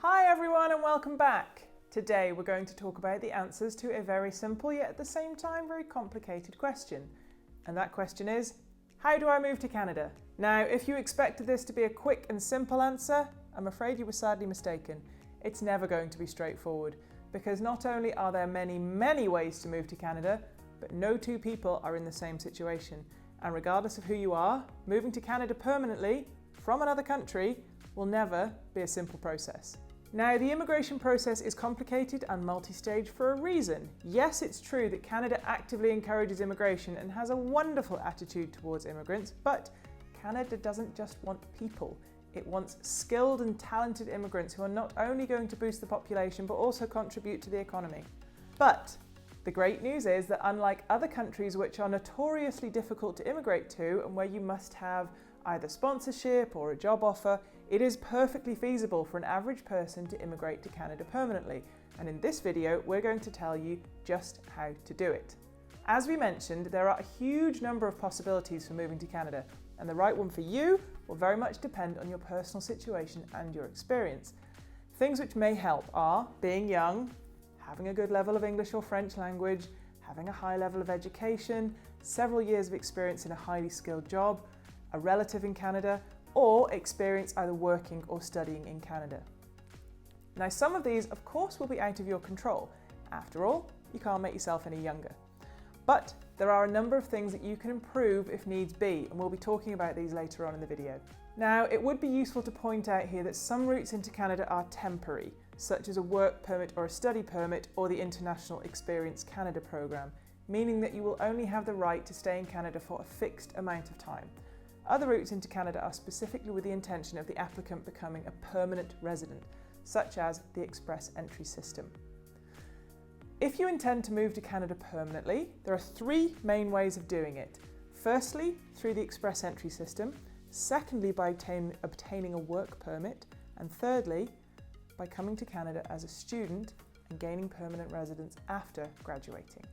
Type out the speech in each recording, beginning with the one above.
Hi everyone and welcome back. Today we're going to talk about the answers to a very simple yet at the same time very complicated question. And that question is, how do I move to Canada? Now, if you expected this to be a quick and simple answer, I'm afraid you were sadly mistaken. It's never going to be straightforward because not only are there many ways to move to Canada, but no two people are in the same situation. And regardless of who you are, moving to Canada permanently from another country will never be a simple process. Now, the immigration process is complicated and multi-stage for a reason. Yes, it's true that Canada actively encourages immigration and has a wonderful attitude towards immigrants, but Canada doesn't just want people. It wants skilled and talented immigrants who are not only going to boost the population, but also contribute to the economy. But the great news is that unlike other countries which are notoriously difficult to immigrate to and where you must have either sponsorship or a job offer, it is perfectly feasible for an average person to immigrate to Canada permanently. And in this video, we're going to tell you just how to do it. As we mentioned, there are a huge number of possibilities for moving to Canada, and the right one for you will very much depend on your personal situation and your experience. Things which may help are being young, having a good level of English or French language, having a high level of education, several years of experience in a highly skilled job, a relative in Canada, or experience either working or studying in Canada. Now, some of these, of course, will be out of your control. After all, you can't make yourself any younger. But there are a number of things that you can improve if needs be, and we'll be talking about these later on in the video. Now, it would be useful to point out here that some routes into Canada are temporary, such as a work permit or a study permit or the International Experience Canada program, meaning that you will only have the right to stay in Canada for a fixed amount of time. Other routes into Canada are specifically with the intention of the applicant becoming a permanent resident, such as the Express Entry system. If you intend to move to Canada permanently, there are three main ways of doing it. Firstly, through the Express Entry system. Secondly, by obtaining a work permit. And thirdly, by coming to Canada as a student and gaining permanent residence after graduating.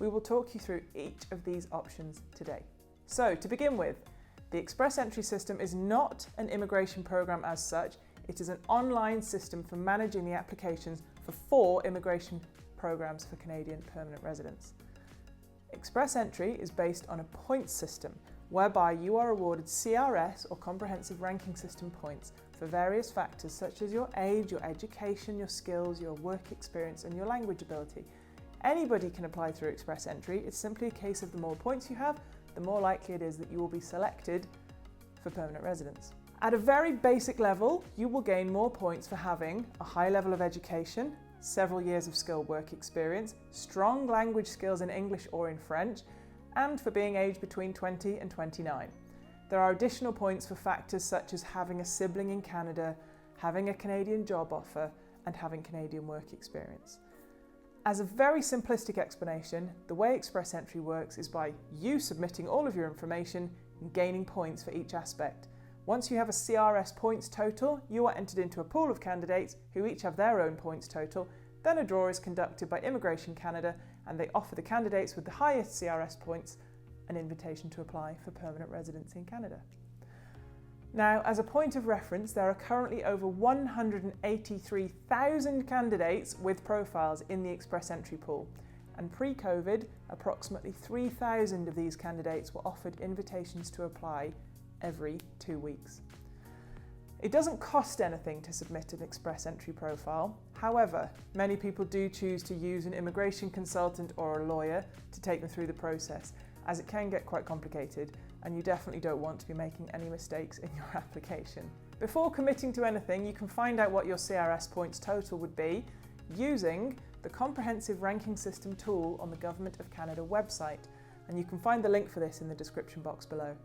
We will talk you through each of these options today. So, to begin with, the Express Entry system is not an immigration program as such. It is an online system for managing the applications for 4 immigration programs for Canadian permanent residents. Express Entry is based on a points system whereby you are awarded CRS or Comprehensive Ranking System points for various factors such as your age, your education, your skills, your work experience and your language ability. Anybody can apply through Express Entry. It's simply a case of the more points you have, the more likely it is that you will be selected for permanent residence. At a very basic level, you will gain more points for having a high level of education, several years of skilled work experience, strong language skills in English or in French, and for being aged between 20 and 29. There are additional points for factors such as having a sibling in Canada, having a Canadian job offer, and having Canadian work experience. As a very simplistic explanation, the way Express Entry works is by you submitting all of your information and gaining points for each aspect. Once you have a CRS points total, you are entered into a pool of candidates who each have their own points total. Then a draw is conducted by Immigration Canada and they offer the candidates with the highest CRS points an invitation to apply for permanent residency in Canada. Now, as a point of reference, there are currently over 183,000 candidates with profiles in the Express Entry pool. And pre-COVID, approximately 3,000 of these candidates were offered invitations to apply every 2 weeks. It doesn't cost anything to submit an Express Entry profile. However, many people do choose to use an immigration consultant or a lawyer to take them through the process, as it can get quite complicated and you definitely don't want to be making any mistakes in your application. Before committing to anything, you can find out what your CRS points total would be using the Comprehensive Ranking System tool on the Government of Canada website, and you can find the link for this in the description box below.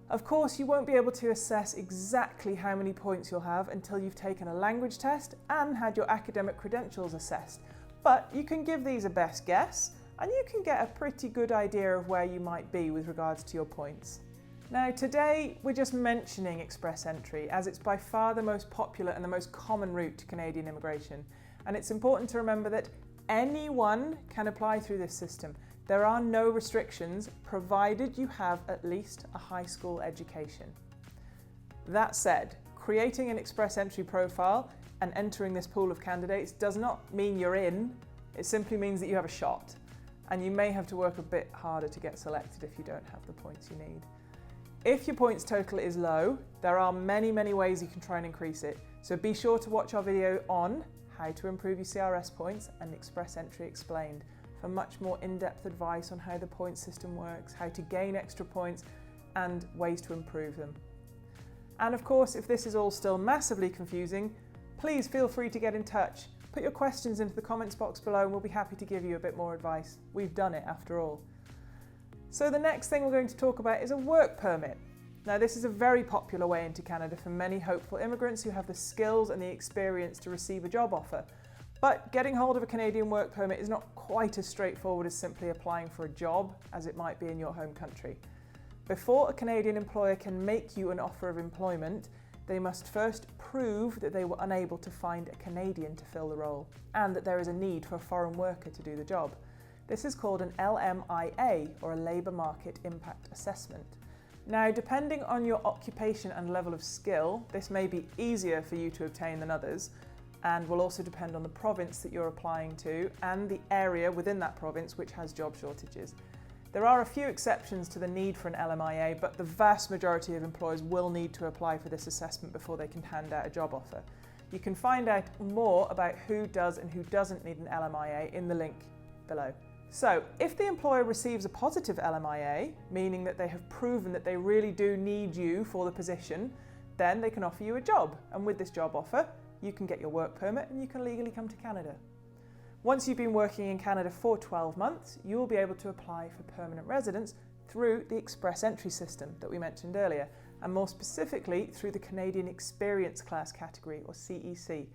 Of course, you won't be able to assess exactly how many points you'll have until you've taken a language test and had your academic credentials assessed, but you can give these a best guess and you can get a pretty good idea of where you might be with regards to your points. Now, today we're just mentioning Express Entry as it's by far the most popular and the most common route to Canadian immigration, and it's important to remember that anyone can apply through this system. There are no restrictions provided you have at least a high school education. That said, creating an express entry profile and entering this pool of candidates does not mean you're in, it simply means that you have a shot. And you may have to work a bit harder to get selected if you don't have the points you need. If your points total is low, there are many ways you can try and increase it. So be sure to watch our video on how to improve your CRS points and Express Entry Explained for much more in-depth advice on how the point system works, how to gain extra points and ways to improve them. And of course, if this is all still massively confusing, please feel free to get in touch. Put your questions into the comments box below and we'll be happy to give you a bit more advice. We've done it after all. So the next thing we're going to talk about is a work permit. Now this is a very popular way into Canada for many hopeful immigrants who have the skills and the experience to receive a job offer. But getting hold of a Canadian work permit is not quite as straightforward as simply applying for a job as it might be in your home country. Before a Canadian employer can make you an offer of employment, they must first prove that they were unable to find a Canadian to fill the role and that there is a need for a foreign worker to do the job. This is called an LMIA, or a Labour Market Impact Assessment. Now, depending on your occupation and level of skill, this may be easier for you to obtain than others, and will also depend on the province that you're applying to and the area within that province which has job shortages. There are a few exceptions to the need for an LMIA, but the vast majority of employers will need to apply for this assessment before they can hand out a job offer. You can find out more about who does and who doesn't need an LMIA in the link below. So, if the employer receives a positive LMIA, meaning that they have proven that they really do need you for the position, then they can offer you a job. And with this job offer, you can get your work permit and you can legally come to Canada. Once you've been working in Canada for 12 months, you will be able to apply for permanent residence through the Express Entry system that we mentioned earlier, and more specifically through the Canadian Experience Class category, or CEC.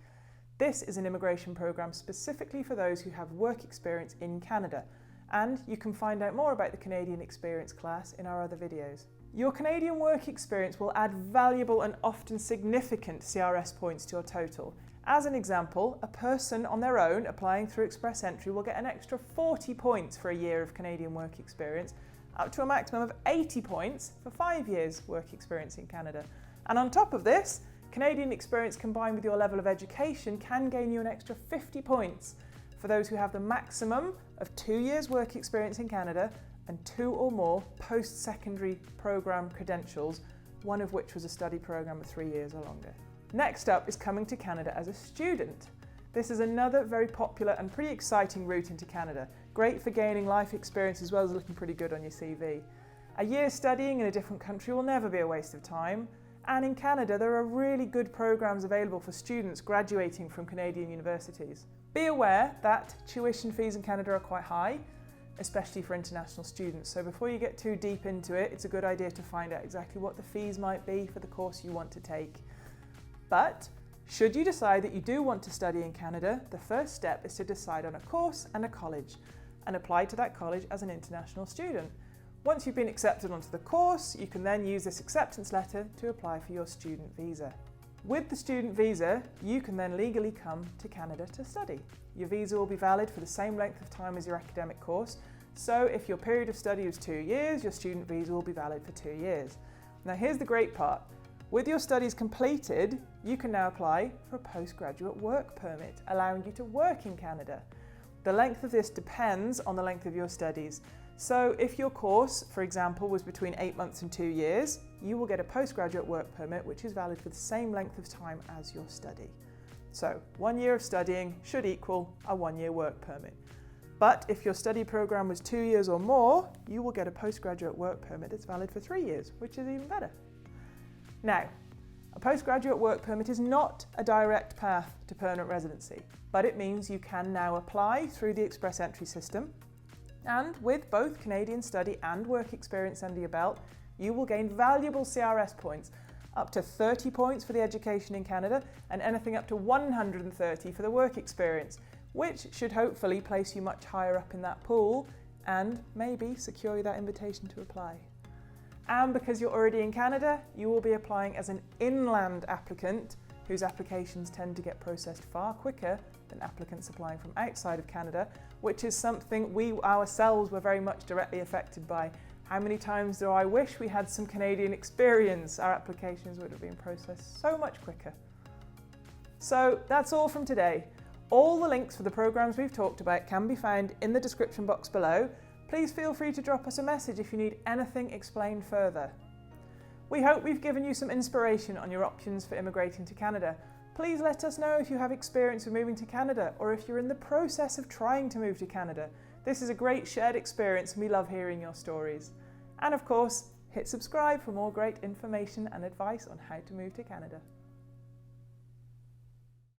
This is an immigration program specifically for those who have work experience in Canada, and you can find out more about the Canadian Experience Class in our other videos. Your Canadian work experience will add valuable and often significant CRS points to your total. As an example, a person on their own applying through Express Entry will get an extra 40 points for a year of Canadian work experience, up to a maximum of 80 points for 5 years work experience in Canada. And on top of this, Canadian experience combined with your level of education can gain you an extra 50 points for those who have the maximum of 2 years work experience in Canada and 2 or more post-secondary program credentials, one of which was a study program of 3 years or longer. Next up is coming to Canada as a student. This is another very popular and pretty exciting route into Canada. Great for gaining life experience as well as looking pretty good on your CV. A year studying in a different country will never be a waste of time. And in Canada, there are really good programs available for students graduating from Canadian universities. Be aware that tuition fees in Canada are quite high, especially for international students. So before you get too deep into it, it's a good idea to find out exactly what the fees might be for the course you want to take. But should you decide that you do want to study in Canada, the first step is to decide on a course and a college and apply to that college as an international student. Once you've been accepted onto the course, you can then use this acceptance letter to apply for your student visa. With the student visa, you can then legally come to Canada to study. Your visa will be valid for the same length of time as your academic course, so if your period of study is 2 years, your student visa will be valid for 2 years. Now here's the great part. With your studies completed, you can now apply for a postgraduate work permit, allowing you to work in Canada. The length of this depends on the length of your studies. So if your course, for example, was between 8 months and 2 years, you will get a postgraduate work permit which is valid for the same length of time as your study. So 1 year of studying should equal a 1-year work permit. But if your study program was 2 years or more, you will get a postgraduate work permit that's valid for 3 years, which is even better. Now, a postgraduate work permit is not a direct path to permanent residency, but it means you can now apply through the Express Entry system. And with both Canadian study and work experience under your belt, you will gain valuable CRS points, up to 30 points for the education in Canada and anything up to 130 for the work experience, which should hopefully place you much higher up in that pool and maybe secure you that invitation to apply. And because you're already in Canada, you will be applying as an inland applicant whose applications tend to get processed far quicker than applicants applying from outside of Canada, which is something we ourselves were very much directly affected by, How many times do I wish we had some Canadian experience? Our applications would have been processed so much quicker. So that's all from today. All the links for the programs we've talked about can be found in the description box below. Please feel free to drop us a message if you need anything explained further. We hope we've given you some inspiration on your options for immigrating to Canada. Please let us know if you have experience with moving to Canada or if you're in the process of trying to move to Canada. This is a great shared experience and we love hearing your stories. And of course, hit subscribe for more great information and advice on how to move to Canada.